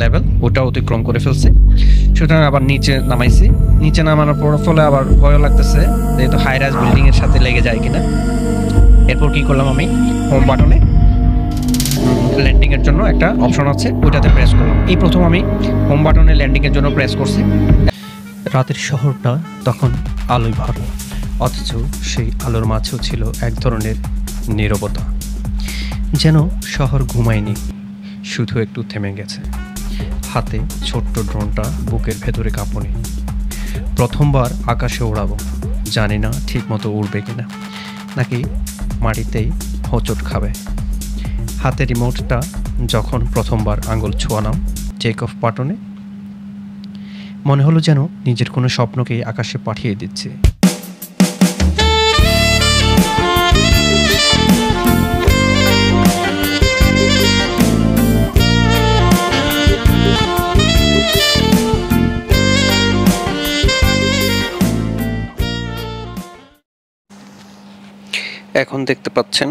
Level, ওটা অতিক্রম করে ফেলছি। সুতরাং আবার নিচে নামাইছি। নিচে নামানোর পর ফলে আবার ভয় লাগতেছে যেহেতু হাই রাইজ বিল্ডিং এর সাথে লেগে যায় কিনা। এরপর কি করলাম, আমি হোম বাটনে ল্যান্ডিং এর জন্য একটা অপশন আছে, ওইটাতে প্রেস করলাম। এই প্রথম আমি হোম বাটনে ল্যান্ডিং এর জন্য প্রেস করছি। রাতের শহরটা তখন আলোয় ভরা, অথচ সেই আলোর মাঝেও ছিল এক ধরনের নীরবতা, যেন শহর ঘুমায়নি, শুধু একটু থেমে গেছে। হাতে ছোট্ট ড্রোনটা বুকের ভেতরে কাঁপুনি। প্রথমবার আকাশে ওড়াবো, জানি না ঠিক মতো উড়বে কিনা, নাকি মাটিতেই হোঁচট খাবে। হাতে রিমোটটা যখন প্রথমবার আঙুল ছোঁয়ালাম টেক অফ বাটনে, মনে হলো যেন নিজের কোনো স্বপ্নকেই আকাশে পাঠিয়ে দিচ্ছে। এখন দেখতে পাচ্ছেন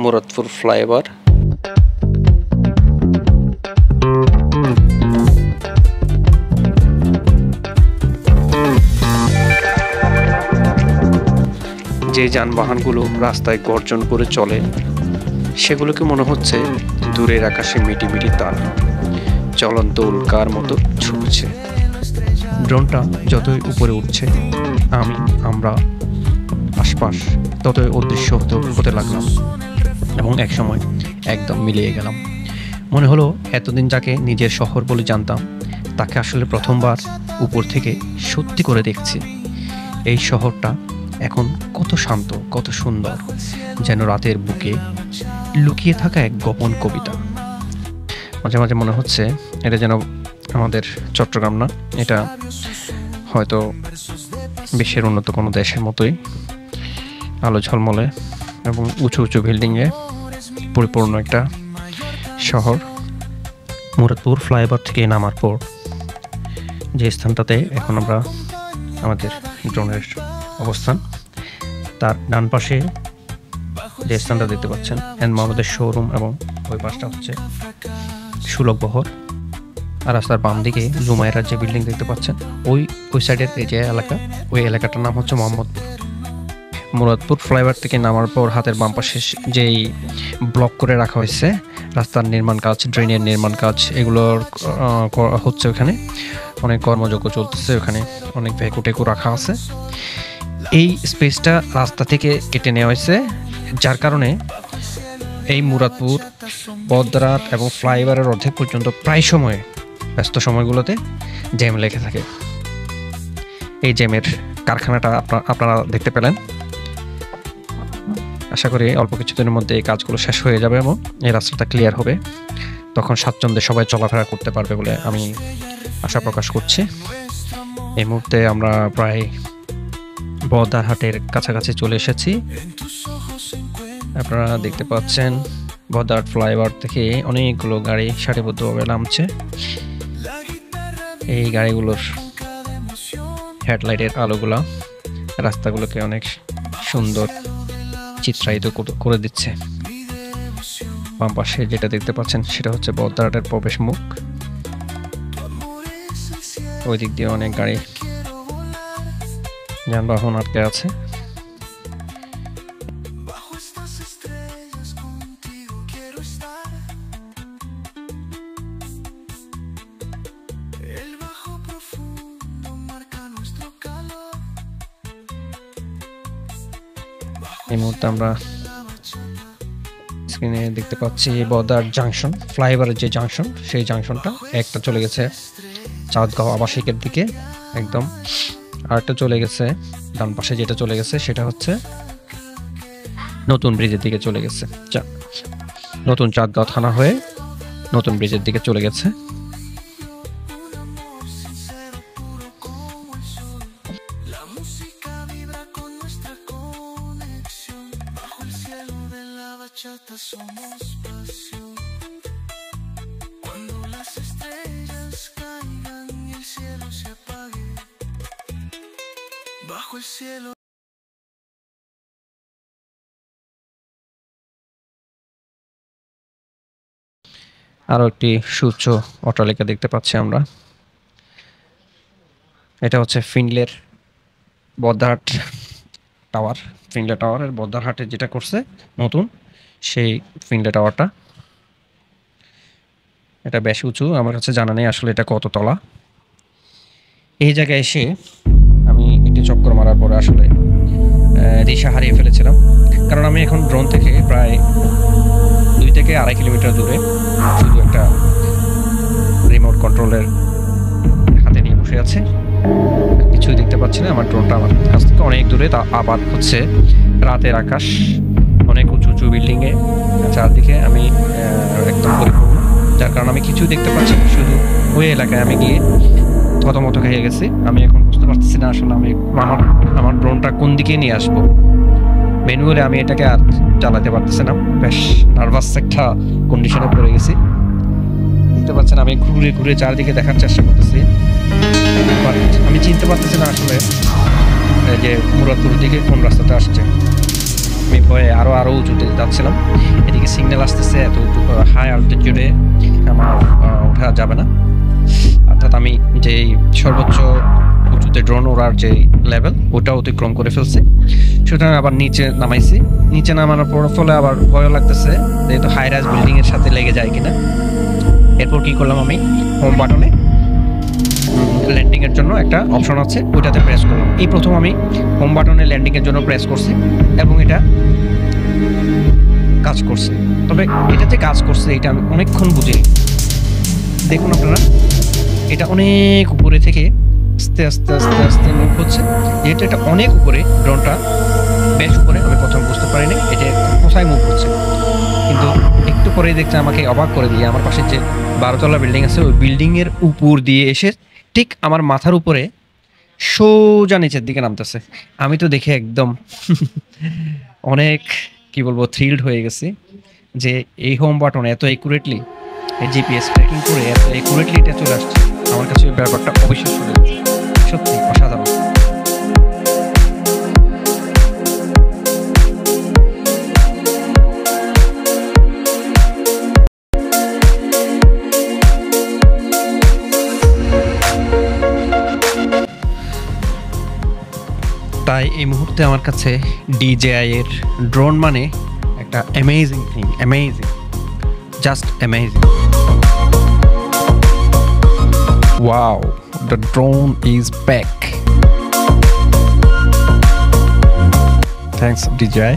মুরাদপুর ফ্লাইওভার। যে যানবাহনগুলো রাস্তায় গর্জন করে চলে, সেগুলোকে মনে হচ্ছে দূরের আকাশে মিটি মিটি তার চলন্ত উল্কার মতো ছুটছে। ড্রোনটা যতই উপরে উঠছে, আমরা আশপাশ ততই অদৃশ্য হতে লাগলাম, এবং একসময় একদম মিলিয়ে গেলাম। মনে হলো এতদিন যাকে নিজের শহর বলে জানতাম, তাকে আসলে প্রথমবার উপর থেকে সত্যি করে দেখছি। এই শহরটা এখন কত শান্ত, কত সুন্দর, যেন রাতের বুকে লুকিয়ে থাকা এক গোপন কবিতা। মাঝে মাঝে মনে হচ্ছে এটা যেন আমাদের চট্টগ্রাম না, এটা হয়তো বিশ্বের উন্নত কোনো দেশের মতোই আলো ঝলমলে এবং উঁচু উঁচু বিল্ডিংয়ে পরিপূর্ণ একটা শহর। মুরাদপুর ফ্লাইওভার থেকে নামার পর যে স্থানটাতে এখন আমরা আমাদের ড্রোনের অবস্থান, তার ডান পাশে যে স্থানটা দেখতে পাচ্ছেন এন্ড মোহাম্মদের শোরুম, এবং ওই পাশটা হচ্ছে সুলভবহর। আর রাস্তার বাম দিকে জুমাইরার যে বিল্ডিং দেখতে পাচ্ছেন, ওই সাইডের এই যে এলাকা, ওই এলাকাটার নাম হচ্ছে মোহাম্মদপুর। মুরাদপুর ফ্লাইওভার থেকে নামার পর হাতের বাম পাশে যেই ব্লক করে রাখা হয়েছে রাস্তার নির্মাণ কাজ, ড্রেনের নির্মাণ কাজ, এগুলোর হচ্ছে। ওখানে অনেক কর্মযজ্ঞ চলতেছে, ওখানে অনেক ভেকু রাখা আছে। এই স্পেসটা রাস্তা থেকে কেটে নেওয়া হয়েছে, যার কারণে এই মুরাদপুর, বদরাত এবং ফ্লাইওভারের অর্ধেক পর্যন্ত প্রায় সময় ব্যস্ত সময়গুলোতে জ্যাম লেগে থাকে। এই জ্যামের কারখানাটা আপনারা দেখতে পেলেন। আশা করি অল্প কিছুদিনের মধ্যে এই কাজগুলো শেষ হয়ে যাবে এবং এই রাস্তাটা ক্লিয়ার হবে। তখন স্বাচ্ছন্দ্যে সবাই চলাফেরা করতে পারবে বলে আমি আশা প্রকাশ করছি। এই মুহূর্তে আমরা প্রায় বদারহাটের কাছাকাছি চলে এসেছি। আপনারা দেখতে পাচ্ছেন বদারহাট ফ্লাইওভার থেকে অনেকগুলো গাড়ি সারিবদ্ধভাবে নামছে। এই গাড়িগুলোর হেডলাইটের আলোগুলা রাস্তাগুলোকে অনেক সুন্দর চিত্রায়িত করে দিচ্ছে। বাম পাশে যেটা দেখতে পাচ্ছেন সেটা হচ্ছে বদারহাটের প্রবেশ মুখ। ওই দিক দিয়ে অনেক গাড়ি যানবাহন আটকে আছে। এই মুহূর্তে আমরা স্ক্রিনে দেখতে পাচ্ছি বদার জাংশন, ফ্লাইওভারের যে জাংশন, সেই জাংশনটা একটা চলে গেছে চাঁদগাঁও আবাসিকের দিকে একদম, আর একটা চলে গেছে ডান পাশে, যেটা চলে গেছে সেটা হচ্ছে নতুন ব্রিজের দিকে চলে গেছে। নতুন চাঁদগাঁও থানা হয়ে নতুন ব্রিজের দিকে চলে গেছে। Somos pasión. Cuando las estrellas caigan y el cielo se apague, bajo el cielo. আরও একটি সুউচ্চ অট্টালিকা দেখতে পাচ্ছি আমরা। এটা হচ্ছে ফিনলের বদ্দারহাট টাওয়ার। ফিনলে টাওয়ারের বদ্দারহাটে যেটা করছে নতুন সেই ফিনলে টাওয়ারটা। এটা বেশ উঁচু, আমার কাছে জানা নেই আসলে এটা কত তলা। এই জায়গায় এসে আমি একটি চক্কর মারার পরে আসলে দিশা হারিয়ে ফেলেছিলাম, কারণ আমি এখন ড্রোন থেকে প্রায় 2 থেকে 2.5 কিলোমিটার দূরে শুধু একটা রিমোট কন্ট্রোলের হাতে নিয়ে বসে আছে, কিছুই দেখতে পাচ্ছি না। আমার ড্রোনটা আমার কাছ থেকে অনেক দূরে, তা আবার হচ্ছে রাতের আকাশ, অনেক উঁচু উঁচু বিল্ডিংয়ে চারদিকে আমি একদম পরিপূর্ণ, যার কারণে আমি কিছুই দেখতে পাচ্ছি না। শুধু ওই এলাকায় আমি গিয়ে থতমত খেয়ে গেছি। আমি এখন বুঝতে পারতেছি না আসলে আমি আমার ড্রোনটা কোন দিকে নিয়ে আসবো। ম্যানুয়ালি আমি এটাকে আর চালাতে পারতেছি না, বেশ নার্ভাস একটা কন্ডিশনে পড়ে গেছি। বুঝতে পারছেন, আমি ঘুরে ঘুরে চারদিকে দেখার চেষ্টা করতেছি, বাট আমি চিনতে পারতেছি না আসলে যে মুরাদপুর দিকে কোন রাস্তাটা আসছে। আমি ভয়ে আরো উঁচুতে যাচ্ছিলাম, এদিকে সিগন্যাল আসতেছে, এত হাই অল্টিটিউডে আমার ওঠা যাবে না। অর্থাৎ আমি যেই সর্বোচ্চ উঁচুতে ড্রোন ওড়ার যে লেভেল ওটা অতিক্রম করে ফেলছি, সুতরাং আবার নিচে নামাইছি। নিচে নামানোর ফলে আবার ভয় লাগতেছে যেহেতু হাই রাইজ বিল্ডিং এর সাথে লেগে যায় কিনা। এরপর কি করলাম, আমি হোম বাটনে ল্যান্ডিং এর জন্য একটা অপশন আছে, ওইটাতে প্রেস করলাম। এই প্রথম আমি হোম বাটনে ল্যান্ডিং এর জন্য প্রেস করছি এবং এটা কাজ করছে। তবে এটা যে কাজ করছে এটা আমি অনেকক্ষণ বুঝিনি। দেখুন আপনারা, এটা অনেক উপরে থেকে আস্তে আস্তে আস্তে আস্তে মুভ হচ্ছে। যেহেতু এটা অনেক উপরে, ড্রোনটা বেশ উপরে, আমি প্রথম বুঝতে পারিনি এটা কোথায় মুভ হচ্ছে, কিন্তু একটু পরে দেখতে আমাকে অবাক করে দিয়ে আমার পাশে যে 12 তলা বিল্ডিং আছে ওই বিল্ডিং এর উপর দিয়ে এসে ঠিক আমার মাথার উপরে সোজা নিচের দিকে নামতেছে। আমি তো দেখে একদম অনেক কি বলবো থ্রিলড হয়ে গেছি যে এই হোম বাটন এত একুরেটলি জিপিএস ট্র্যাকিং করে এত একুরেটলি এটা চলে আসছে। আমার কাছে এই ব্যাপারটা অবিশ্বাস্য লেগেছে, সত্যি অসাধারণ। তাই এই মুহূর্তে আমার কাছে DJI এর ড্রোন মানে একটা amazing thing, amazing, just amazing. Wow, the drone is back. Thanks DJI.